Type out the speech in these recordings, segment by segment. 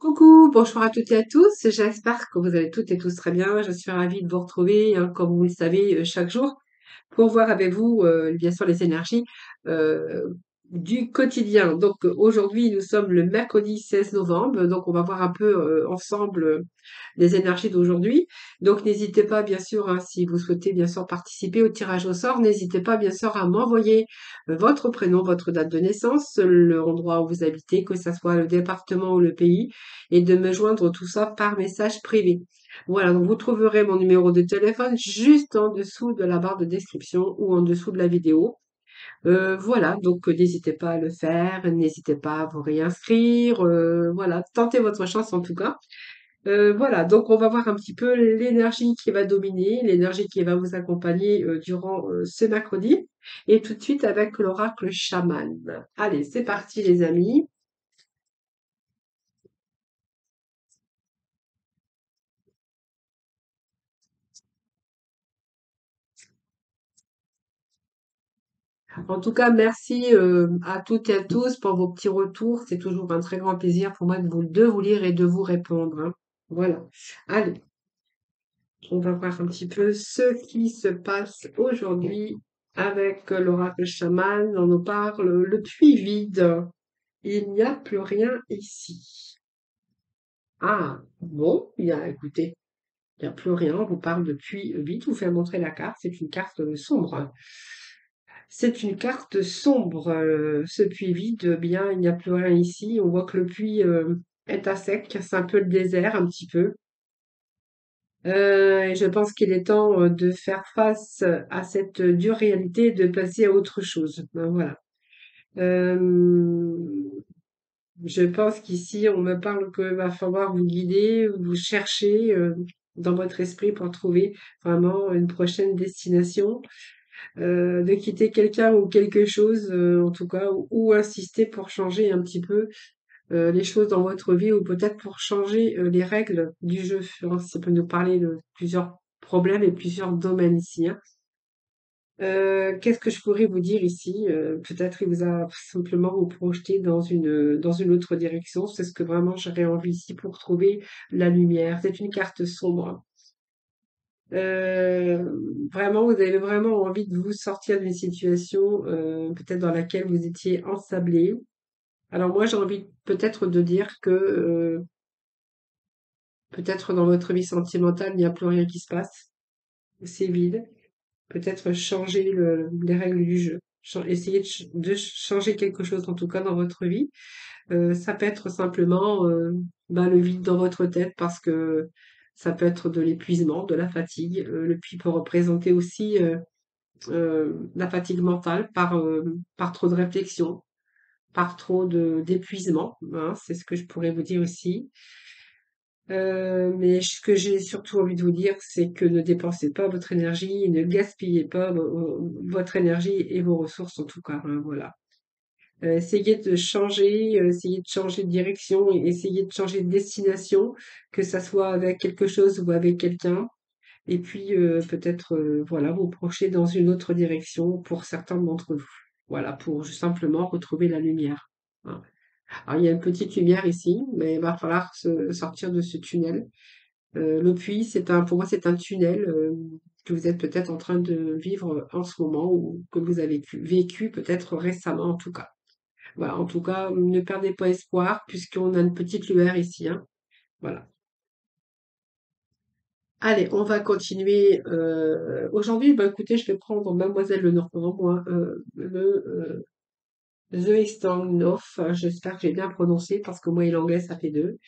Coucou, bonjour à toutes et à tous. J'espère que vous allez toutes et tous très bien. Je suis ravie de vous retrouver, hein, comme vous le savez, chaque jour pour voir avec vous, bien sûr, les énergies du quotidien. Donc aujourd'hui, nous sommes le mercredi 16 novembre, donc on va voir un peu ensemble les énergies d'aujourd'hui. Donc n'hésitez pas, bien sûr, hein, si vous souhaitez bien sûr participer au tirage au sort, n'hésitez pas bien sûr à m'envoyer votre prénom, votre date de naissance, l'endroit où vous habitez, que ce soit le département ou le pays, et de me joindre tout ça par message privé. Voilà, donc vous trouverez mon numéro de téléphone juste en dessous de la barre de description ou en dessous de la vidéo. Voilà, donc n'hésitez pas à le faire, n'hésitez pas à vous réinscrire, voilà, tentez votre chance en tout cas. Voilà, donc on va voir un petit peu l'énergie qui va dominer, l'énergie qui va vous accompagner durant ce mercredi. Et tout de suite avec l'oracle chaman. Allez, c'est parti les amis. En tout cas, merci à toutes et à tous pour vos petits retours. C'est toujours un très grand plaisir pour moi de vous lire et de vous répondre, hein. Voilà. Allez, on va voir un petit peu ce qui se passe aujourd'hui avec l'oracle chaman. On nous parle le puits vide. Il n'y a plus rien ici. Ah, bon, écoutez, il n'y a plus rien. On vous parle de puits vide. Je vous fais montrer la carte. C'est une carte sombre. C'est une carte sombre. Ce puits vide, bien, il n'y a plus rien ici. On voit que le puits est à sec. C'est un peu le désert, un petit peu. Et je pense qu'il est temps de faire face à cette dure réalité et de passer à autre chose. Ben, voilà. Euh, je pense qu'ici, on me parle qu'il va falloir vous guider, vous chercher dans votre esprit pour trouver vraiment une prochaine destination, de quitter quelqu'un ou quelque chose, en tout cas, ou insister pour changer un petit peu les choses dans votre vie, ou peut-être pour changer les règles du jeu, hein. Ça peut nous parler de plusieurs problèmes et plusieurs domaines ici, hein. Qu'est-ce que je pourrais vous dire ici? Peut-être il vous a simplement vous projeter dans une autre direction. C'est ce que vraiment j'aurais envie ici pour trouver la lumière. C'est une carte sombre. Vraiment, vous avez vraiment envie de vous sortir d'une situation, peut-être dans laquelle vous étiez ensablé. Alors moi, j'ai envie peut-être de dire que peut-être dans votre vie sentimentale, il n'y a plus rien qui se passe. C'est vide. Peut-être changer les règles du jeu. Essayer de changer quelque chose, en tout cas, dans votre vie. Ça peut être simplement ben, le vide dans votre tête parce que ça peut être de l'épuisement, de la fatigue. Le puits peut représenter aussi la fatigue mentale par trop de réflexion, par trop d'épuisement, hein, c'est ce que je pourrais vous dire aussi. Mais ce que j'ai surtout envie de vous dire, c'est que ne dépensez pas votre énergie, ne gaspillez pas votre énergie et vos ressources en tout cas, hein, voilà. Essayez de changer, essayez de changer de direction, et essayez de changer de destination, que ça soit avec quelque chose ou avec quelqu'un. Et puis peut-être voilà, vous projeter dans une autre direction pour certains d'entre vous. Voilà, pour simplement retrouver la lumière, hein. Alors il y a une petite lumière ici, mais il va falloir se sortir de ce tunnel. Le puits, pour moi, c'est un tunnel que vous êtes peut-être en train de vivre en ce moment ou que vous avez vécu peut-être récemment en tout cas. Voilà, en tout cas, ne perdez pas espoir puisqu'on a une petite lueur ici, hein. Voilà. Allez, on va continuer. Aujourd'hui, bah, écoutez, je vais prendre Mademoiselle Lenormand, moi, The Eastern North. J'espère que j'ai bien prononcé parce que moi et l'anglais, ça fait deux.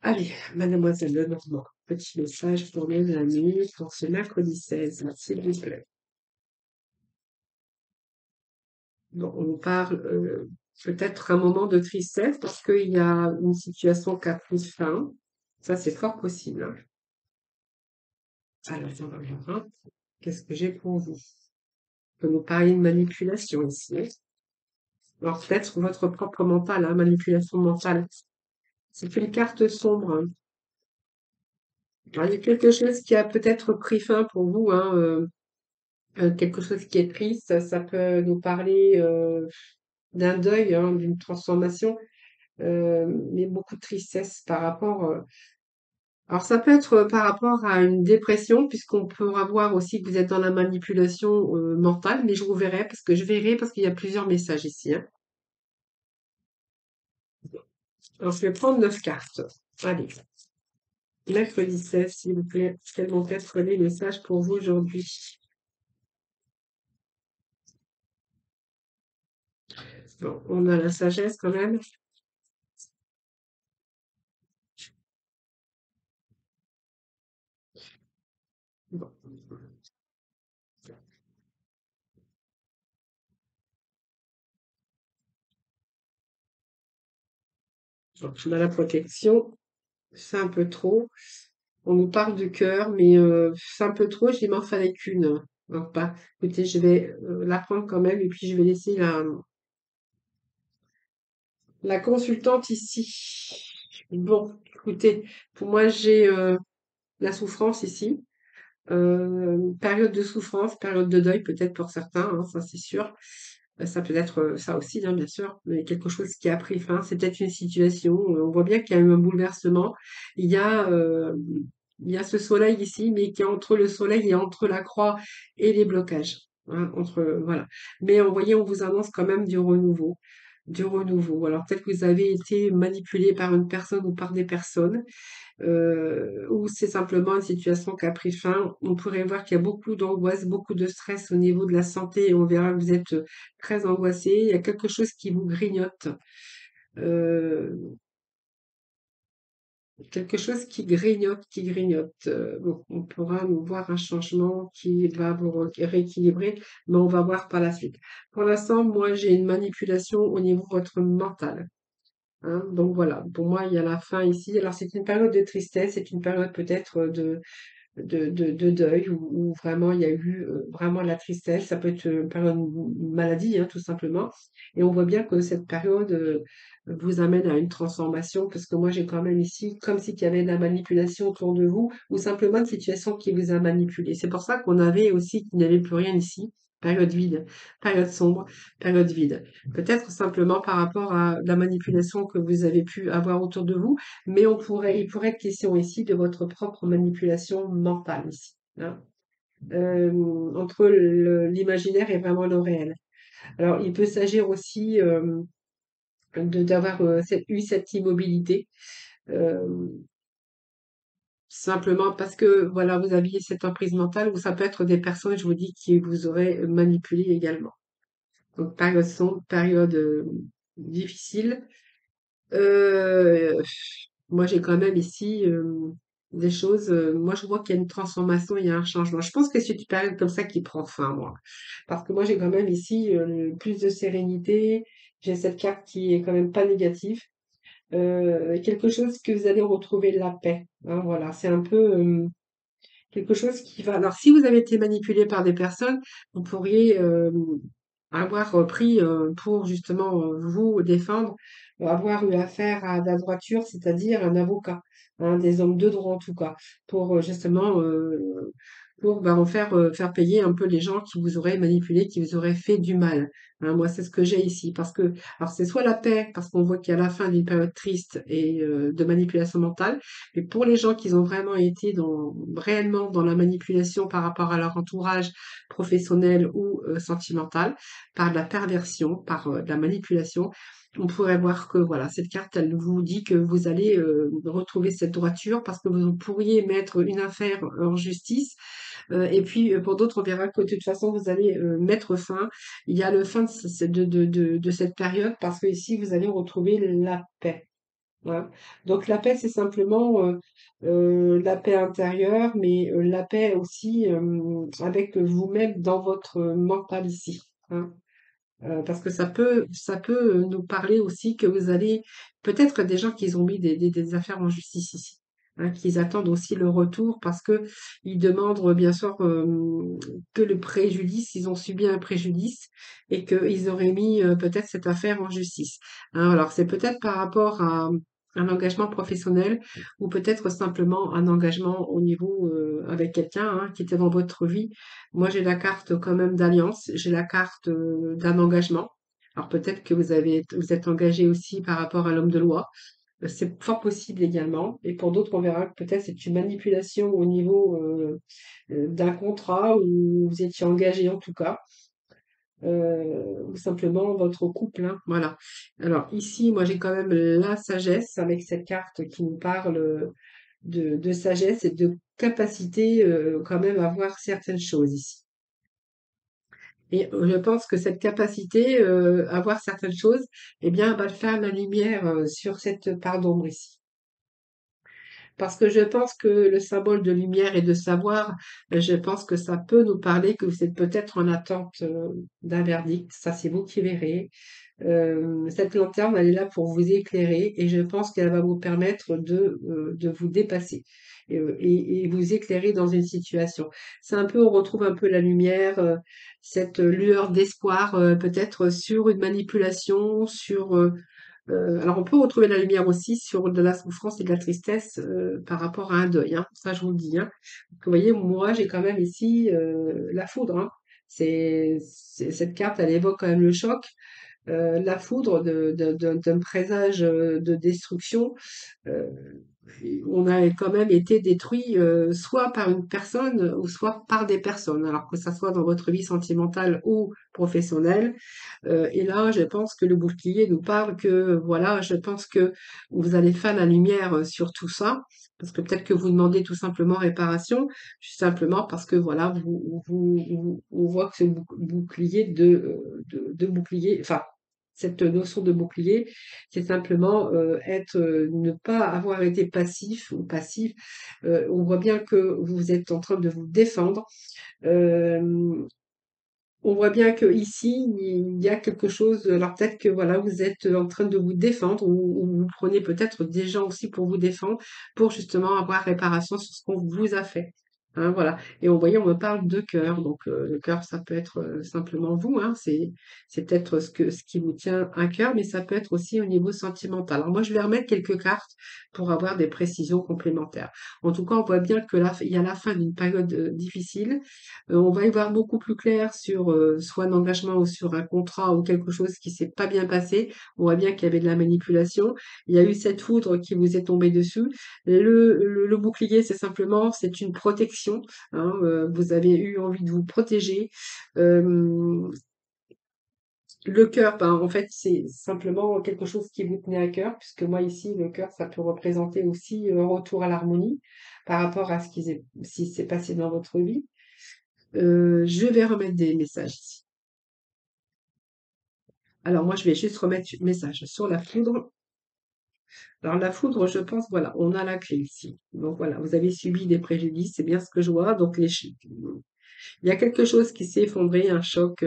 Allez, Mademoiselle Lenormand, petit message pour mes amis pour ce mercredi 16, s'il vous plaît. Bon, on parle peut-être un moment de tristesse parce qu'il y a une situation qui a pris fin. Ça, c'est fort possible, hein. Alors, on va voir, hein. Qu'est-ce que j'ai pour vous? On peut nous parler de manipulation ici. Alors, peut-être votre propre mental, hein, manipulation mentale. C'est une carte sombre, hein. Alors, il y a quelque chose qui a peut-être pris fin pour vous, hein, quelque chose qui est triste. Ça peut nous parler d'un deuil, hein, d'une transformation. mais beaucoup de tristesse par rapport, alors ça peut être par rapport à une dépression, puisqu'on peut avoir aussi que vous êtes dans la manipulation mentale, mais je vous verrai parce qu'il y a plusieurs messages ici, hein. Alors je vais prendre 9 cartes. Allez, mercredi 16, s'il vous plaît, quels vont être les messages pour vous aujourd'hui? Bon, on a la sagesse quand même. Bon, on a la protection, c'est un peu trop. On nous parle du cœur, mais c'est un peu trop, j'y m'en fallait qu'une. Donc, pas. Écoutez, je vais la prendre quand même et puis je vais laisser la consultante ici. Bon, écoutez, pour moi, j'ai la souffrance ici. Période de souffrance, période de deuil peut-être pour certains, hein, ça c'est sûr. Ça peut être ça aussi, hein, bien sûr, mais quelque chose qui a pris fin. C'est peut-être une situation. On voit bien qu'il y a eu un bouleversement. Il y a, euh, il y a ce soleil ici, mais qui est entre le soleil et entre la croix et les blocages, hein, voilà. Mais vous voyez, on vous annonce quand même du renouveau. Du renouveau. Alors peut-être que vous avez été manipulé par une personne ou par des personnes ou c'est simplement une situation qui a pris fin. On pourrait voir qu'il y a beaucoup d'angoisse, beaucoup de stress au niveau de la santé et on verra que vous êtes très angoissé. Il y a quelque chose qui vous grignote, euh, quelque chose qui grignote, qui grignote. Bon, on pourra nous voir un changement qui va vous rééquilibrer, mais on va voir par la suite. Pour l'instant, moi, j'ai une manipulation au niveau de votre mental. Hein. Donc voilà, pour moi, il y a la fin ici. Alors c'est une période de tristesse, c'est une période peut-être de deuil où vraiment il y a eu vraiment la tristesse. Ça peut être une période de maladie, hein, tout simplement. Et on voit bien que cette période vous amène à une transformation parce que moi j'ai quand même ici comme si il y avait de la manipulation autour de vous ou simplement une situation qui vous a manipulé. C'est pour ça qu'on avait aussi qu'il n'y avait plus rien ici. Période vide, période sombre, période vide. Peut-être simplement par rapport à la manipulation que vous avez pu avoir autour de vous, mais il pourrait être question ici de votre propre manipulation mentale ici, hein, entre l'imaginaire et vraiment le réel. Alors, il peut s'agir aussi d'avoir eu cette immobilité, euh, simplement parce que voilà, vous aviez cette emprise mentale, ou ça peut être des personnes, je vous dis, qui vous auraient manipulé également. Donc, période sombre, période difficile. Euh, Moi, j'ai quand même ici des choses. Moi, je vois qu'il y a une transformation, il y a un changement. Je pense que c'est une période comme ça qui prend fin, moi. Parce que moi, j'ai quand même ici plus de sérénité. J'ai cette carte qui est quand même pas négative. Quelque chose que vous allez retrouver la paix, hein, voilà, c'est un peu quelque chose qui va. Alors, si vous avez été manipulé par des personnes, vous pourriez avoir pris pour justement vous défendre, avoir eu affaire à de la droiture, c'est-à-dire un avocat, hein, des hommes de droit en tout cas, pour justement pour en faire payer un peu les gens qui vous auraient manipulé, qui vous auraient fait du mal. Hein, moi, c'est ce que j'ai ici, parce que alors c'est soit la paix, parce qu'on voit qu'il y a la fin d'une période triste et de manipulation mentale, mais pour les gens qui ont vraiment été réellement dans la manipulation par rapport à leur entourage professionnel ou sentimental, par de la perversion, par de la manipulation, on pourrait voir que voilà, cette carte, elle vous dit que vous allez retrouver cette droiture parce que vous pourriez mettre une affaire en justice. Et puis pour d'autres, on verra que de toute façon, vous allez mettre fin. Il y a le fin de cette période parce que ici, vous allez retrouver la paix. Voilà. Donc la paix, c'est simplement la paix intérieure, mais la paix aussi avec vous-même dans votre mental ici, hein. Parce que ça peut nous parler aussi que vous allez peut-être des gens qui ont mis des affaires en justice ici, hein, qu'ils attendent aussi le retour parce que ils demandent bien sûr que le préjudice, ils ont subi un préjudice et qu'ils auraient mis peut-être cette affaire en justice. Hein, alors c'est peut-être par rapport à un engagement professionnel ou peut-être simplement un engagement au niveau avec quelqu'un hein, qui était dans votre vie. Moi, j'ai la carte quand même d'alliance, j'ai la carte d'un engagement. Alors peut-être que vous êtes engagé aussi par rapport à l'homme de loi. C'est fort possible également. Et pour d'autres, on verra que peut-être c'est une manipulation au niveau d'un contrat où vous étiez engagé en tout cas, ou simplement votre couple, hein, voilà. Alors ici, moi j'ai quand même la sagesse avec cette carte qui nous parle de sagesse et de capacité quand même à voir certaines choses ici. Et je pense que cette capacité à voir certaines choses, eh bien, va faire la lumière sur cette part d'ombre ici. Parce que je pense que le symbole de lumière et de savoir, je pense que ça peut nous parler que vous êtes peut-être en attente d'un verdict. Ça, c'est vous qui verrez. Cette lanterne, elle est là pour vous éclairer et je pense qu'elle va vous permettre de vous dépasser et vous éclairer dans une situation. C'est un peu, on retrouve un peu la lumière, cette lueur d'espoir, peut-être sur une manipulation, sur alors on peut retrouver la lumière aussi sur de la souffrance et de la tristesse par rapport à un deuil, hein. Ça, je vous le dis, hein. Donc, vous voyez, moi, j'ai quand même ici la foudre, hein. Cette carte, elle évoque quand même le choc, la foudre d'un présage de destruction. euh, on a quand même été détruit soit par une personne ou soit par des personnes, alors que ça soit dans votre vie sentimentale ou professionnelle. Et là, je pense que le bouclier nous parle que, voilà, je pense que vous allez faire la lumière sur tout ça, parce que peut-être que vous demandez tout simplement réparation, juste simplement parce que, voilà, on voit que ce bouclier de bouclier, enfin, cette notion de bouclier, c'est simplement ne pas avoir été passif ou passif. On voit bien que vous êtes en train de vous défendre. Euh, on voit bien que ici il y a quelque chose. Alors peut-être que voilà, vous êtes en train de vous défendre ou vous prenez peut-être des gens aussi pour vous défendre, pour justement avoir réparation sur ce qu'on vous a fait. Hein, voilà. Et on voyait, on me parle de cœur. Donc le cœur, ça peut être simplement vous. Hein, c'est peut-être ce qui vous tient à cœur, mais ça peut être aussi au niveau sentimental. Alors moi, je vais remettre quelques cartes pour avoir des précisions complémentaires. En tout cas, on voit bien que là, il y a la fin d'une période difficile. On va y voir beaucoup plus clair sur soit un engagement ou sur un contrat ou quelque chose qui s'est pas bien passé. On voit bien qu'il y avait de la manipulation. Il y a eu cette foudre qui vous est tombée dessus. Le bouclier, c'est simplement, c'est une protection, hein, vous avez eu envie de vous protéger. Euh, le cœur, ben, en fait, c'est simplement quelque chose qui vous tenait à cœur, puisque moi ici, le cœur, ça peut représenter aussi un retour à l'harmonie par rapport à ce qui s'est passé dans votre vie. Je vais remettre des messages ici. Alors moi, je vais juste remettre message sur la foudre. Alors la foudre, je pense, voilà, on a la clé ici. Donc voilà, vous avez subi des préjudices, c'est bien ce que je vois. Donc il y a quelque chose qui s'est effondré, un choc,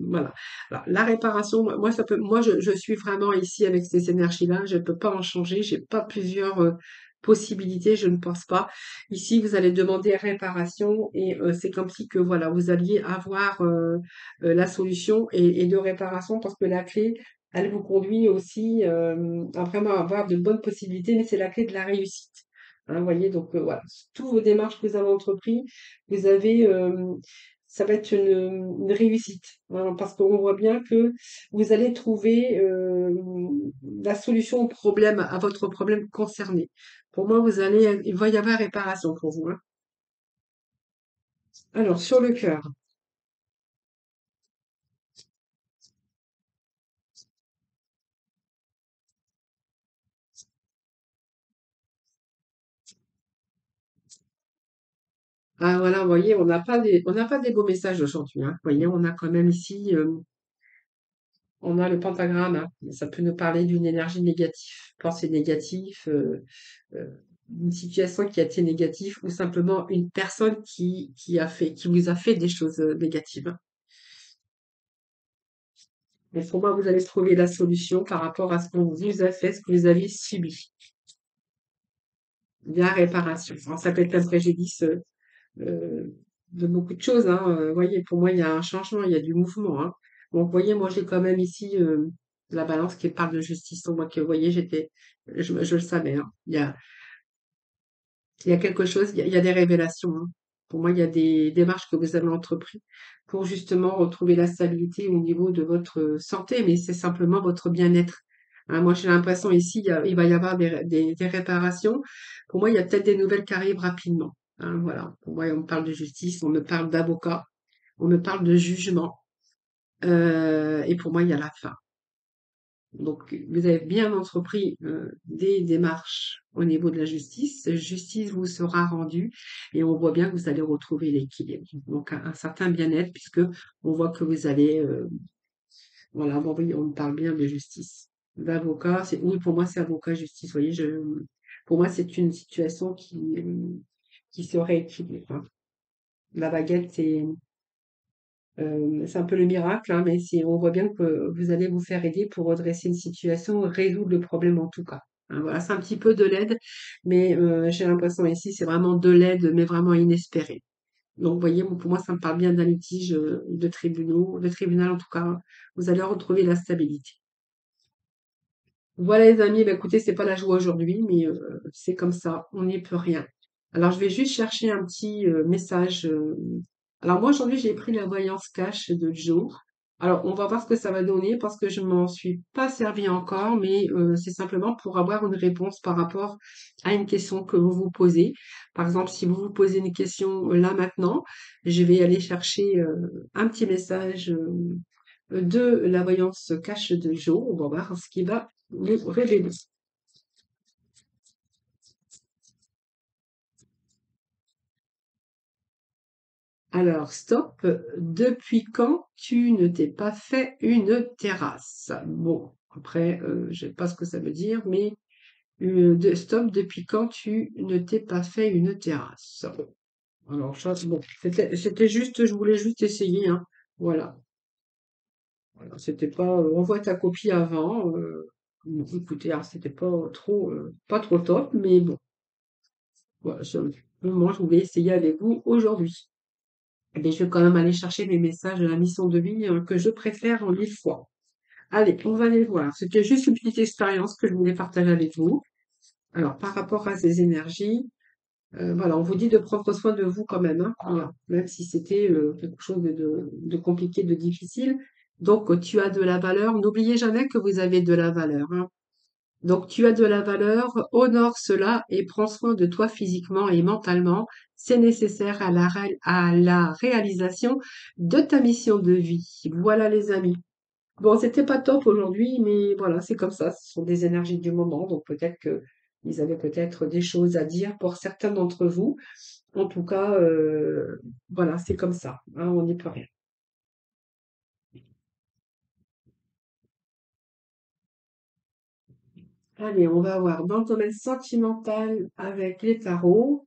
voilà. Alors la réparation, moi ça peut, moi je suis vraiment ici avec ces énergies-là, je ne peux pas en changer, j'ai pas plusieurs possibilités, je ne pense pas. Ici, vous allez demander réparation et c'est comme si que voilà, vous alliez avoir la solution et de réparation parce que la clé, elle vous conduit aussi à vraiment avoir de bonnes possibilités, mais c'est la clé de la réussite. Hein, vous voyez, donc voilà, toutes vos démarches que vous avez entreprises, vous avez, ça va être une réussite, hein, parce qu'on voit bien que vous allez trouver la solution au problème, à votre problème concerné. Pour moi, il va y avoir réparation pour vous, hein. Alors, sur le cœur. Ah voilà, vous voyez, on n'a pas des beaux messages aujourd'hui, hein. Vous voyez, on a quand même ici, on a le pentagramme, hein. Ça peut nous parler d'une énergie négative, pensée négative, euh, une situation qui a été négative ou simplement une personne qui vous a fait des choses négatives, hein. Mais pour moi, vous allez trouver la solution par rapport à ce qu'on vous a fait, ce que vous avez subi. Il y a réparation. Alors, ça peut être un préjudice euh, de beaucoup de choses, hein. Vous voyez, pour moi, il y a un changement, il y a du mouvement, hein. Donc, vous voyez, moi, j'ai quand même ici la balance qui parle de justice. Donc, moi, que, vous voyez, je le savais, hein. Il y a quelque chose, il y a des révélations, hein. Pour moi, il y a des démarches que vous avez entreprises pour justement retrouver la stabilité au niveau de votre santé, mais c'est simplement votre bien-être. Hein, moi, j'ai l'impression ici, il va y avoir des réparations. Pour moi, il y a peut-être des nouvelles qui arrivent rapidement. Hein, voilà. Pour moi, on me parle de justice, on me parle d'avocat, on me parle de jugement. Et pour moi, il y a la fin. Donc, vous avez bien entrepris des démarches au niveau de la justice. Justice vous sera rendue et on voit bien que vous allez retrouver l'équilibre. Donc, un certain bien-être puisque on voit que vous allez, voilà, bon, oui, on me parle bien de justice. D'avocat, oui, pour moi, c'est avocat justice. Vous voyez, pour moi, c'est une situation qui se rééquilibre. Hein. La baguette, c'est un peu le miracle, hein, mais on voit bien que vous allez vous faire aider pour redresser une situation, résoudre le problème en tout cas. Hein, voilà, c'est un petit peu de l'aide, mais j'ai l'impression ici, c'est vraiment de l'aide, mais vraiment inespérée. Donc, vous voyez, pour moi, ça me parle bien d'un litige de tribunal en tout cas. Vous allez retrouver la stabilité. Voilà les amis, bah, écoutez, c'est pas la joie aujourd'hui, mais c'est comme ça, on n'y peut rien. Alors je vais juste chercher un petit message. Alors moi aujourd'hui j'ai pris la voyance cash de Joe. Alors on va voir ce que ça va donner parce que je m'en suis pas servi encore, mais c'est simplement pour avoir une réponse par rapport à une question que vous vous posez. Par exemple, si vous vous posez une question là maintenant, je vais aller chercher un petit message de la voyance cash de Joe. On va voir ce qui va nous révéler. Alors, stop. Depuis quand tu ne t'es pas fait une terrasse? Bon, après, je sais pas ce que ça veut dire, mais stop. Depuis quand tu ne t'es pas fait une terrasse? Alors, ça, bon, c'était juste, je voulais juste essayer, hein. Voilà. Voilà, c'était pas, envoie ta copie avant. Bon, écoutez, hein, c'était pas trop top, mais bon, voilà, moi, je voulais essayer avec vous aujourd'hui. Mais je vais quand même aller chercher mes messages de la mission de vie que je préfère en 1000 fois. Allez, on va les voir. C'était juste une petite expérience que je voulais partager avec vous. Alors, par rapport à ces énergies, voilà, on vous dit de prendre soin de vous quand même, hein, voilà, même si c'était quelque chose de compliqué, de difficile. Donc, tu as de la valeur. N'oubliez jamais que vous avez de la valeur. Hein. Donc, tu as de la valeur, honore cela et prends soin de toi physiquement et mentalement. C'est nécessaire à la réalisation de ta mission de vie. Voilà, les amis. Bon, c'était pas top aujourd'hui, mais voilà, c'est comme ça. Ce sont des énergies du moment, donc peut-être que ils avaient peut-être des choses à dire pour certains d'entre vous. En tout cas, voilà, c'est comme ça. Hein, on n'y peut rien. Allez, on va voir dans le domaine sentimental avec les tarots.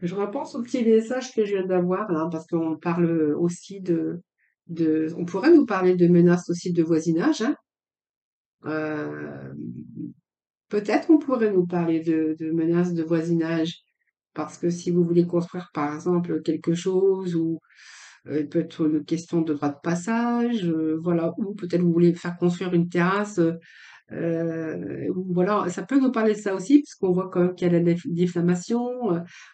Je repense au petit message que je viens d'avoir là, parce qu'on parle aussi on pourrait nous parler de menaces aussi de voisinage, hein. Euh, Peut-être on pourrait nous parler de menaces de voisinage, parce que si vous voulez construire par exemple quelque chose, ou peut être une question de droit de passage, voilà, ou peut-être vous voulez faire construire une terrasse, ou voilà, ça peut nous parler de ça aussi, parce qu'on voit quand même qu'il y a la diffamation,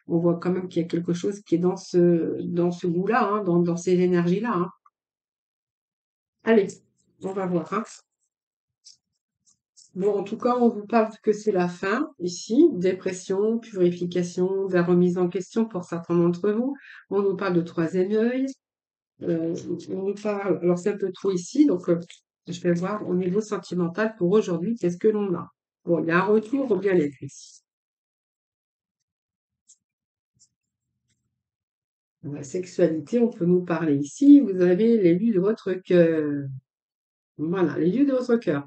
on voit quand même qu'il y a quelque chose qui est dans ce goût-là, hein, dans ces énergies-là. Hein. Allez, on va voir. Hein. Bon, en tout cas, on vous parle que c'est la fin ici, dépression, purification, de la remise en question pour certains d'entre vous. On nous parle de troisième œil. On nous parle, alors c'est un peu trop ici, donc je vais voir au niveau sentimental pour aujourd'hui, qu'est-ce que l'on a. Bon, il y a un retour au bien-être ici. La sexualité, on peut nous parler ici. Vous avez l'élu de votre cœur. Voilà, l'élu de votre cœur.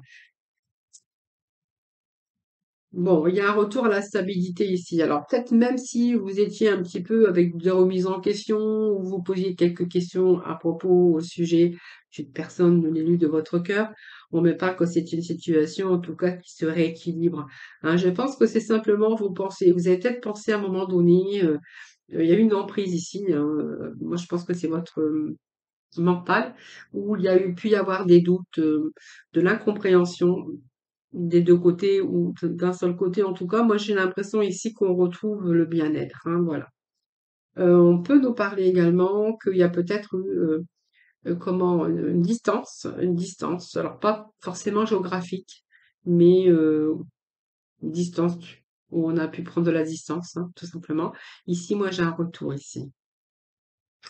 Bon, il y a un retour à la stabilité ici. Alors, peut-être même si vous étiez un petit peu avec des remises en question, ou vous posiez quelques questions à propos au sujet d'une personne de l'élu de votre cœur, on ne met pas que c'est une situation, en tout cas, qui se rééquilibre. Hein, je pense que c'est simplement, vous avez peut-être pensé à un moment donné, Il y a eu une emprise ici, hein, moi je pense que c'est votre, mental, où il y a eu pu y avoir des doutes, de l'incompréhension des 2 côtés ou d'un seul côté en tout cas. Moi j'ai l'impression ici qu'on retrouve le bien-être, hein, voilà. On peut nous parler également qu'il y a peut-être eu, comment? Une distance, alors pas forcément géographique, mais une distance où on a pu prendre de la distance, hein, tout simplement. Ici, moi, j'ai un retour ici.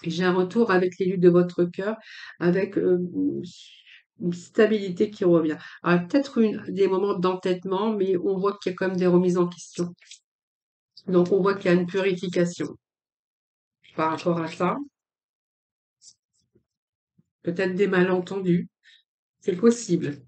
J'ai un retour avec l'élu de votre cœur, avec, une stabilité qui revient. Alors peut-être des moments d'entêtement, mais on voit qu'il y a quand même des remises en question. Donc on voit qu'il y a une purification par rapport à ça. Peut-être des malentendus, c'est possible.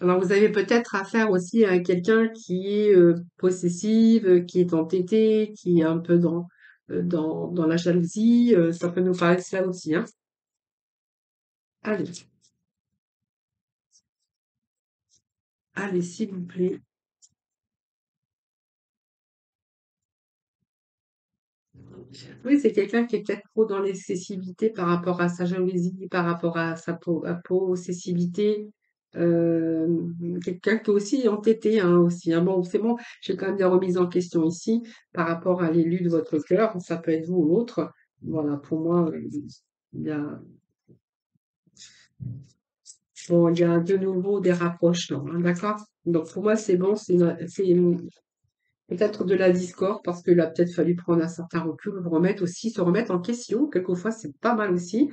Alors vous avez peut-être affaire aussi à quelqu'un qui est, possessive, qui est entêté, qui est un peu dans la jalousie, ça peut nous parler de cela aussi, hein. Allez, allez s'il vous plaît. Oui, c'est quelqu'un qui est peut-être trop dans l'excessivité par rapport à sa jalousie, par rapport à sa possessivité. Quelqu'un qui est aussi entêté, hein, aussi, hein. Bon, c'est bon, j'ai quand même des remises en question ici par rapport à l'élu de votre cœur. Ça peut être vous ou l'autre. Voilà, pour moi, il y a, bon, il y a de nouveau des rapprochements, hein, d'accord? Donc pour moi, c'est bon, c'est peut-être de la discorde parce qu'il a peut-être fallu prendre un certain recul, remettre aussi, se remettre en question. Quelquefois, c'est pas mal aussi.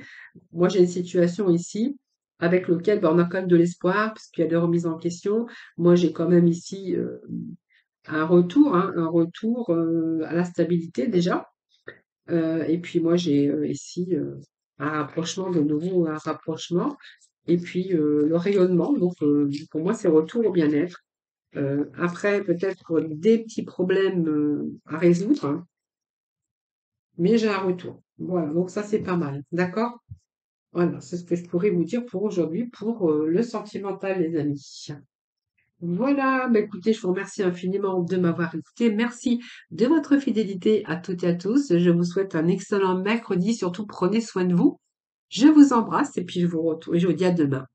Moi, j'ai une situation ici avec lequel on a quand même de l'espoir puisqu'il y a des remises en question. Moi, j'ai quand même ici un retour, hein, un retour à la stabilité déjà. Et puis moi, j'ai ici un rapprochement, de nouveau un rapprochement. Et puis le rayonnement. Donc, pour moi, c'est retour au bien-être. Après, peut-être des petits problèmes à résoudre, hein, mais j'ai un retour. Voilà, donc ça, c'est pas mal. D'accord? Voilà, c'est ce que je pourrais vous dire pour aujourd'hui pour le sentimental, les amis. Voilà, bah écoutez, je vous remercie infiniment de m'avoir écouté. Merci de votre fidélité à toutes et à tous. Je vous souhaite un excellent mercredi. Surtout, prenez soin de vous. Je vous embrasse et puis je vous retrouve. Et je vous dis à demain.